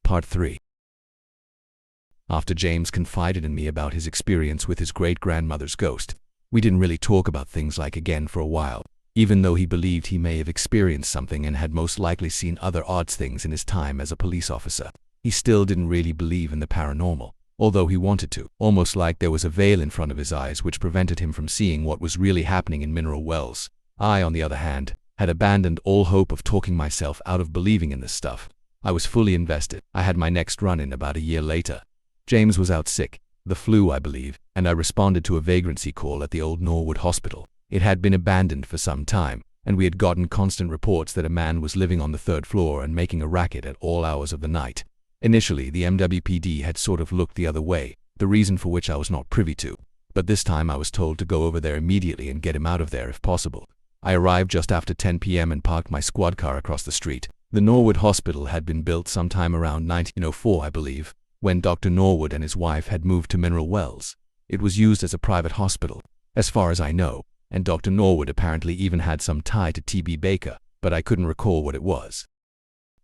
Part 3. After James confided in me about his experience with his great-grandmother's ghost, we didn't really talk about things like again for a while. Even though he believed he may have experienced something and had most likely seen other odd things in his time as a police officer, he still didn't really believe in the paranormal, although he wanted to, almost like there was a veil in front of his eyes which prevented him from seeing what was really happening in Mineral Wells. I, on the other hand, had abandoned all hope of talking myself out of believing in this stuff. I was fully invested. I had my next run-in about a year later. James was out sick, the flu I believe, and I responded to a vagrancy call at the old Norwood Hospital. It had been abandoned for some time, and we had gotten constant reports that a man was living on the third floor and making a racket at all hours of the night. Initially, the MWPD had sort of looked the other way, the reason for which I was not privy to, but this time I was told to go over there immediately and get him out of there if possible. I arrived just after 10 p.m. and parked my squad car across the street. The Norwood Hospital had been built sometime around 1904, I believe, when Dr. Norwood and his wife had moved to Mineral Wells. It was used as a private hospital, as far as I know, and Dr. Norwood apparently even had some tie to T.B. Baker, but I couldn't recall what it was.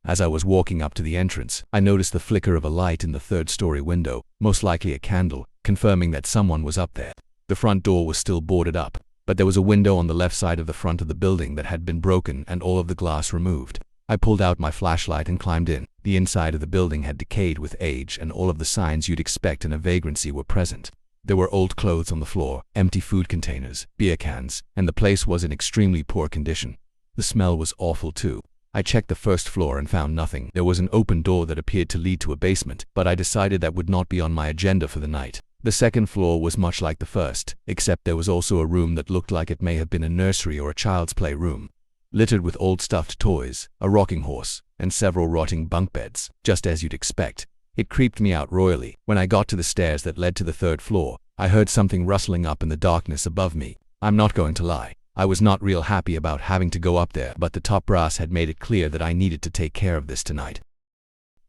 As I was walking up to the entrance, I noticed the flicker of a light in the third-story window, most likely a candle, confirming that someone was up there. The front door was still boarded up, but there was a window on the left side of the front of the building that had been broken and all of the glass removed. I pulled out my flashlight and climbed in. The inside of the building had decayed with age and all of the signs you'd expect in a vagrancy were present. There were old clothes on the floor, empty food containers, beer cans, and the place was in extremely poor condition. The smell was awful too. I checked the first floor and found nothing. There was an open door that appeared to lead to a basement, but I decided that would not be on my agenda for the night. The second floor was much like the first, except there was also a room that looked like it may have been a nursery or a child's play room, littered with old stuffed toys, a rocking horse, and several rotting bunk beds, just as you'd expect. It creeped me out royally. When I got to the stairs that led to the third floor, I heard something rustling up in the darkness above me. I'm not going to lie. I was not real happy about having to go up there, but the top brass had made it clear that I needed to take care of this tonight.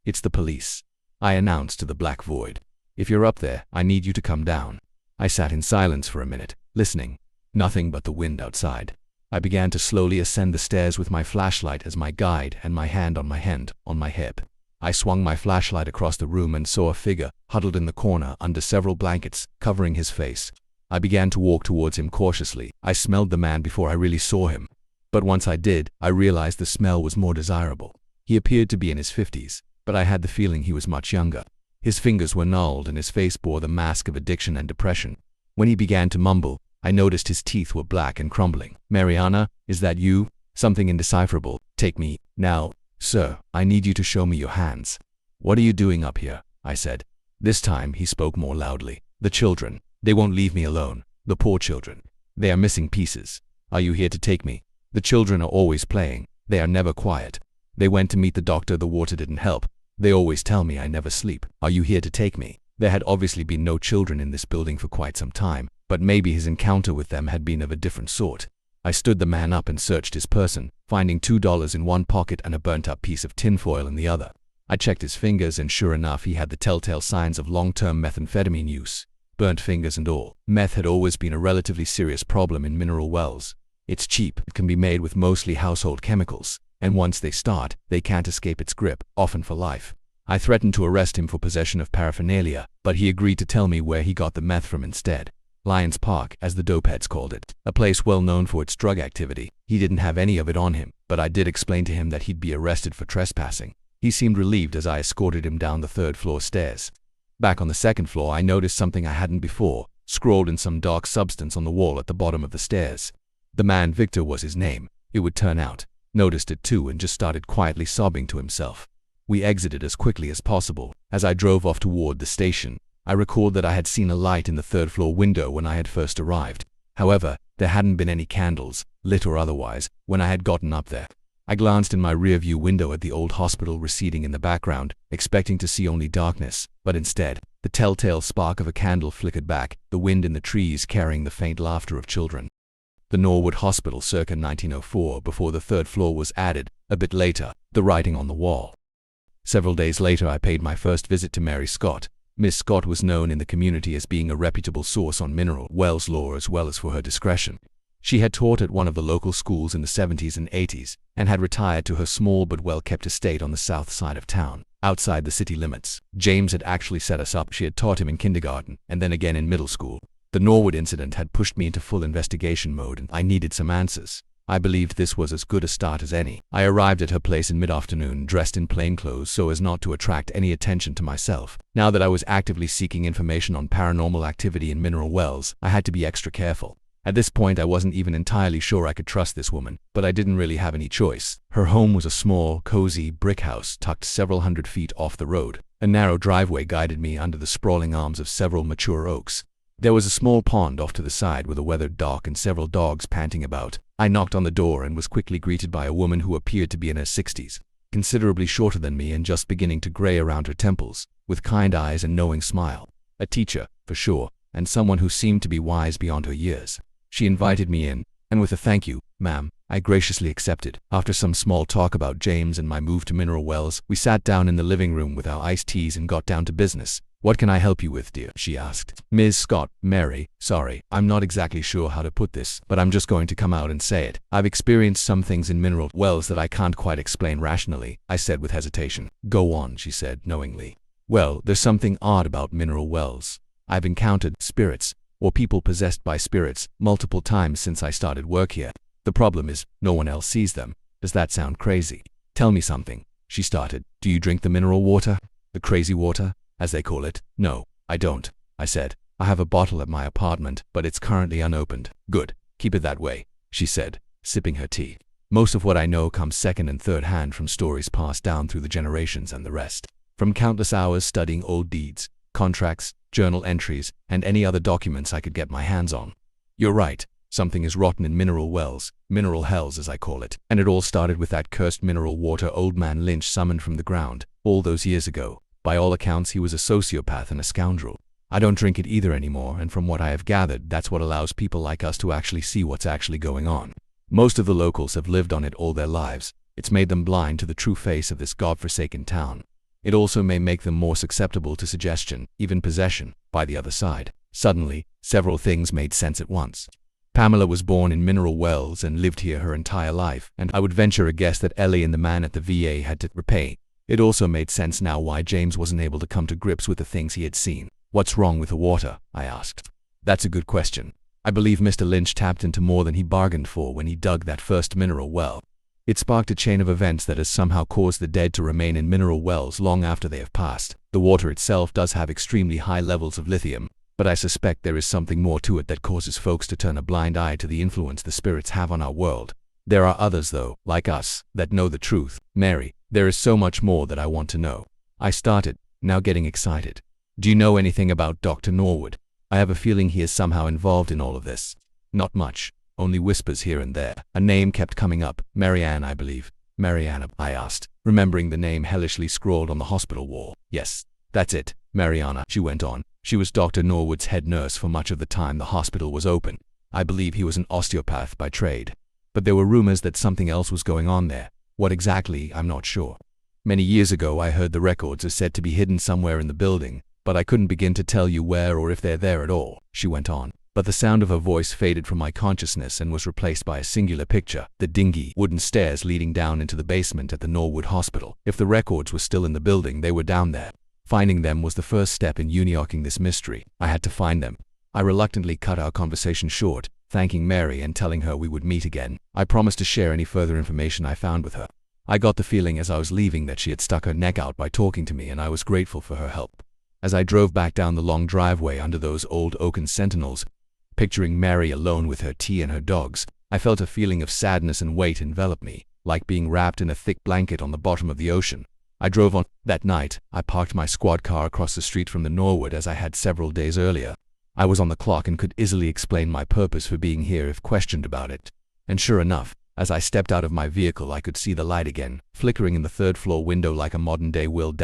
"It's the police," I announced to the black void. "If you're up there, I need you to come down." I sat in silence for a minute, listening. Nothing but the wind outside. I began to slowly ascend the stairs with my flashlight as my guide and my hand on my hip. I swung my flashlight across the room and saw a figure huddled in the corner under several blankets, covering his face. I began to walk towards him cautiously. I smelled the man before I really saw him. But once I did, I realized the smell was more desirable. He appeared to be in his 50s, but I had the feeling he was much younger. His fingers were gnarled and his face bore the mask of addiction and depression. When he began to mumble, I noticed his teeth were black and crumbling. "Mariana, is that you?" Something indecipherable. "Take me." "Now, sir, I need you to show me your hands." "What are you doing up here?" I said. This time he spoke more loudly. "The children. They won't leave me alone. The poor children. They are missing pieces. Are you here to take me? The children are always playing. They are never quiet. They went to meet the doctor. The water didn't help. They always tell me I never sleep. Are you here to take me?" There had obviously been no children in this building for quite some time, but maybe his encounter with them had been of a different sort. I stood the man up and searched his person, finding $2 in one pocket and a burnt-up piece of tinfoil in the other. I checked his fingers and sure enough he had the telltale signs of long-term methamphetamine use. Burnt fingers and all. Meth had always been a relatively serious problem in Mineral Wells. It's cheap, it can be made with mostly household chemicals, and once they start, they can't escape its grip, often for life. I threatened to arrest him for possession of paraphernalia, but he agreed to tell me where he got the meth from instead. Lions Park, as the dopeheads called it, a place well known for its drug activity. He didn't have any of it on him, but I did explain to him that he'd be arrested for trespassing. He seemed relieved as I escorted him down the third-floor stairs. Back on the second floor, I noticed something I hadn't before, scrawled in some dark substance on the wall at the bottom of the stairs. The man, Victor was his name, it would turn out, noticed it too and just started quietly sobbing to himself. We exited as quickly as possible. As I drove off toward the station, I recalled that I had seen a light in the third-floor window when I had first arrived. However, there hadn't been any candles, lit or otherwise, when I had gotten up there. I glanced in my rear-view window at the old hospital receding in the background, expecting to see only darkness, but instead, the telltale spark of a candle flickered back, the wind in the trees carrying the faint laughter of children. The Norwood Hospital circa 1904, before the third floor was added, a bit later, the writing on the wall. Several days later I paid my first visit to Mary Scott. Miss Scott was known in the community as being a reputable source on Mineral Wells lore as well as for her discretion. She had taught at one of the local schools in the 70s and 80s, and had retired to her small but well-kept estate on the south side of town. outside the city limits. James had actually set us up. She had taught him in kindergarten, and then again in middle school. The Norwood incident had pushed me into full investigation mode, and I needed some answers. I believed this was as good a start as any. I arrived at her place in mid-afternoon, dressed in plain clothes so as not to attract any attention to myself. Now that I was actively seeking information on paranormal activity in Mineral Wells, I had to be extra careful. At this point, I wasn't even entirely sure I could trust this woman, but I didn't really have any choice. Her home was a small, cozy brick house tucked several hundred feet off the road. A narrow driveway guided me under the sprawling arms of several mature oaks. There was a small pond off to the side with a weathered dock and several dogs panting about. I knocked on the door and was quickly greeted by a woman who appeared to be in her 60s, considerably shorter than me and just beginning to gray around her temples, with kind eyes and knowing smile. A teacher, for sure, and someone who seemed to be wise beyond her years. She invited me in, and with a "Thank you, ma'am," I graciously accepted. After some small talk about James and my move to Mineral Wells, we sat down in the living room with our iced teas and got down to business. "What can I help you with, dear?" she asked. "Ms. Scott, Mary, sorry, I'm not exactly sure how to put this, but I'm just going to come out and say it. I've experienced some things in Mineral Wells that I can't quite explain rationally," I said with hesitation. "Go on," she said knowingly. "Well, there's something odd about Mineral Wells. I've encountered spirits, or people possessed by spirits, multiple times since I started work here. The problem is, no one else sees them. Does that sound crazy?" "Tell me something," she started. "Do you drink the mineral water? The crazy water, as they call it?" "No, I don't," I said. "I have a bottle at my apartment, but it's currently unopened." "Good. Keep it that way," she said, sipping her tea. "Most of what I know comes second and third hand from stories passed down through the generations and the rest. From countless hours studying old deeds, contracts, journal entries, and any other documents I could get my hands on. You're right. Something is rotten in Mineral Wells, Mineral Hells as I call it, and it all started with that cursed mineral water old man Lynch summoned from the ground, all those years ago. By all accounts, he was a sociopath and a scoundrel. I don't drink it either anymore, and from what I have gathered, that's what allows people like us to actually see what's actually going on. Most of the locals have lived on it all their lives. It's made them blind to the true face of this godforsaken town. It also may make them more susceptible to suggestion, even possession, by the other side." Suddenly, several things made sense at once. Pamela was born in Mineral Wells and lived here her entire life, and I would venture a guess that Ellie and the man at the VA had to repay. It also made sense now why James wasn't able to come to grips with the things he had seen. "What's wrong with the water?" I asked. "That's a good question. I believe Mr. Lynch tapped into more than he bargained for when he dug that first mineral well. It sparked a chain of events that has somehow caused the dead to remain in mineral wells long after they have passed. The water itself does have extremely high levels of lithium, but I suspect there is something more to it that causes folks to turn a blind eye to the influence the spirits have on our world. There are others, though, like us, that know the truth. Mary, there is so much more that I want to know." I started, now getting excited. "Do you know anything about Dr. Norwood? I have a feeling he is somehow involved in all of this." "Not much, only whispers here and there." A name kept coming up. "Marianne, I believe." "Mariana?" I asked, remembering the name hellishly scrawled on the hospital wall. "Yes, that's it, Mariana," she went on. "She was Dr. Norwood's head nurse for much of the time the hospital was open. I believe he was an osteopath by trade. But there were rumors that something else was going on there. What exactly, I'm not sure. Many years ago I heard the records are said to be hidden somewhere in the building, but I couldn't begin to tell you where or if they're there at all," she went on. But the sound of her voice faded from my consciousness and was replaced by a singular picture: the dingy, wooden stairs leading down into the basement at the Norwood Hospital. If the records were still in the building, they were down there. Finding them was the first step in unlocking this mystery. I had to find them. I reluctantly cut our conversation short, thanking Mary and telling her we would meet again. I promised to share any further information I found with her. I got the feeling as I was leaving that she had stuck her neck out by talking to me, and I was grateful for her help. As I drove back down the long driveway under those old oaken sentinels, picturing Mary alone with her tea and her dogs, I felt a feeling of sadness and weight envelop me, like being wrapped in a thick blanket on the bottom of the ocean. I drove on. That night, I parked my squad car across the street from the Norwood as I had several days earlier. I was on the clock and could easily explain my purpose for being here if questioned about it. And sure enough, as I stepped out of my vehicle, I could see the light again, flickering in the third-floor window like a modern-day Will-O-the-Wisp.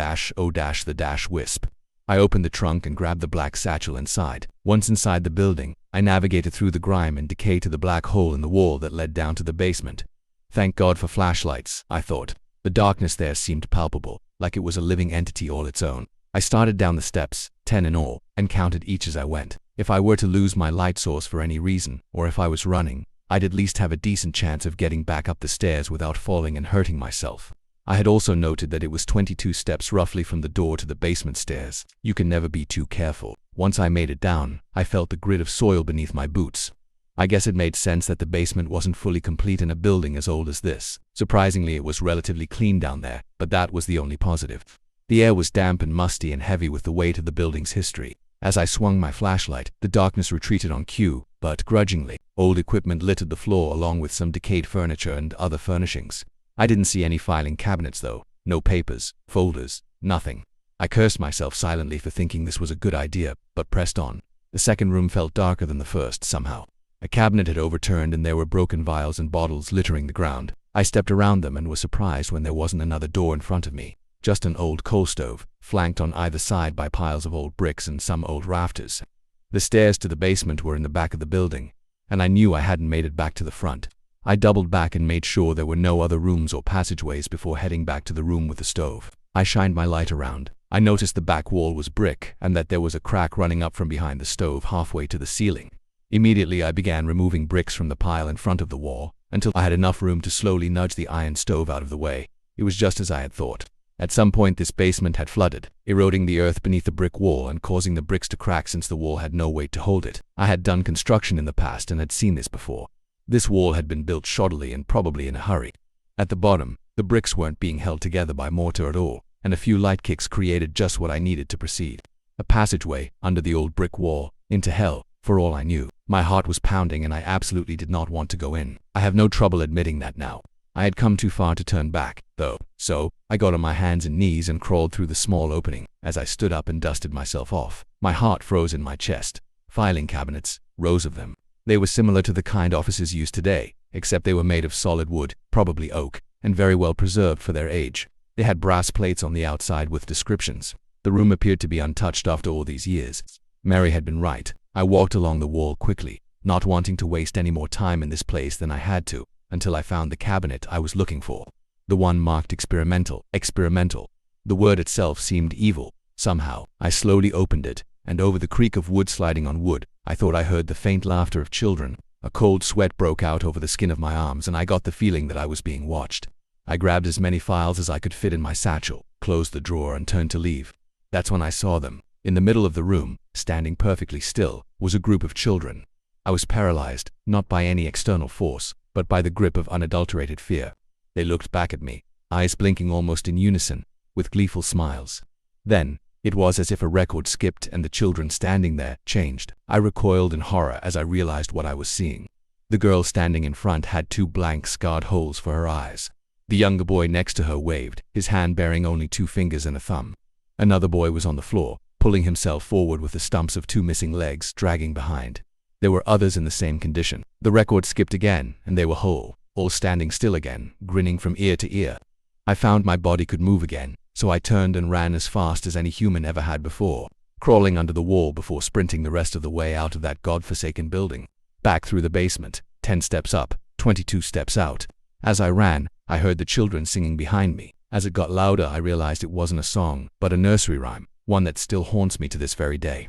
I opened the trunk and grabbed the black satchel inside. Once inside the building, I navigated through the grime and decay to the black hole in the wall that led down to the basement. Thank God for flashlights, I thought. The darkness there seemed palpable, like it was a living entity all its own. I started down the steps, 10 in all, and counted each as I went. If I were to lose my light source for any reason, or if I was running, I'd at least have a decent chance of getting back up the stairs without falling and hurting myself. I had also noted that it was 22 steps roughly from the door to the basement stairs. You can never be too careful. Once I made it down, I felt the grit of soil beneath my boots. I guess it made sense that the basement wasn't fully complete in a building as old as this. Surprisingly, it was relatively clean down there, but that was the only positive. The air was damp and musty and heavy with the weight of the building's history. As I swung my flashlight, the darkness retreated on cue, but grudgingly. Old equipment littered the floor along with some decayed furniture and other furnishings. I didn't see any filing cabinets though. No papers, folders, nothing. I cursed myself silently for thinking this was a good idea, but pressed on. The second room felt darker than the first somehow. A cabinet had overturned and there were broken vials and bottles littering the ground. I stepped around them and was surprised when there wasn't another door in front of me. Just an old coal stove, flanked on either side by piles of old bricks and some old rafters. The stairs to the basement were in the back of the building, and I knew I hadn't made it back to the front. I doubled back and made sure there were no other rooms or passageways before heading back to the room with the stove. I shined my light around. I noticed the back wall was brick and that there was a crack running up from behind the stove halfway to the ceiling. Immediately I began removing bricks from the pile in front of the wall until I had enough room to slowly nudge the iron stove out of the way. It was just as I had thought. At some point this basement had flooded, eroding the earth beneath the brick wall and causing the bricks to crack since the wall had no weight to hold it. I had done construction in the past and had seen this before. This wall had been built shoddily and probably in a hurry. At the bottom, the bricks weren't being held together by mortar at all, and a few light kicks created just what I needed to proceed. A passageway under the old brick wall, into hell, for all I knew. My heart was pounding and I absolutely did not want to go in. I have no trouble admitting that now. I had come too far to turn back, though, so I got on my hands and knees and crawled through the small opening. As I stood up and dusted myself off, my heart froze in my chest. Filing cabinets, rows of them. They were similar to the kind offices use today, except they were made of solid wood, probably oak, and very well preserved for their age. They had brass plates on the outside with descriptions. The room appeared to be untouched after all these years. Mary had been right. I walked along the wall quickly, not wanting to waste any more time in this place than I had to, until I found the cabinet I was looking for. The one marked experimental. Experimental. The word itself seemed evil. Somehow, I slowly opened it, and over the creak of wood sliding on wood, I thought I heard the faint laughter of children. A cold sweat broke out over the skin of my arms and I got the feeling that I was being watched. I grabbed as many files as I could fit in my satchel, closed the drawer and turned to leave. That's when I saw them. In the middle of the room, standing perfectly still, was a group of children. I was paralyzed, not by any external force, but by the grip of unadulterated fear. They looked back at me, eyes blinking almost in unison, with gleeful smiles. Then, it was as if a record skipped and the children standing there changed. I recoiled in horror as I realized what I was seeing. The girl standing in front had two blank, scarred holes for her eyes. The younger boy next to her waved, his hand bearing only 2 fingers and a thumb. Another boy was on the floor, pulling himself forward with the stumps of 2 missing legs dragging behind. There were others in the same condition. The record skipped again, and they were whole, all standing still again, grinning from ear to ear. I found my body could move again, so I turned and ran as fast as any human ever had before, crawling under the wall before sprinting the rest of the way out of that godforsaken building. Back through the basement, 10 steps up, 22 steps out. As I ran, I heard the children singing behind me. As it got louder, I realized it wasn't a song, but a nursery rhyme, one that still haunts me to this very day.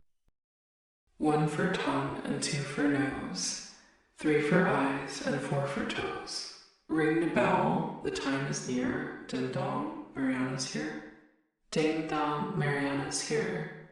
1 for tongue and 2 for nose, 3 for eyes and 4 for toes. Ring the bell, the time is near. Ding dong, Mariana's here. Ding dong, Mariana's here.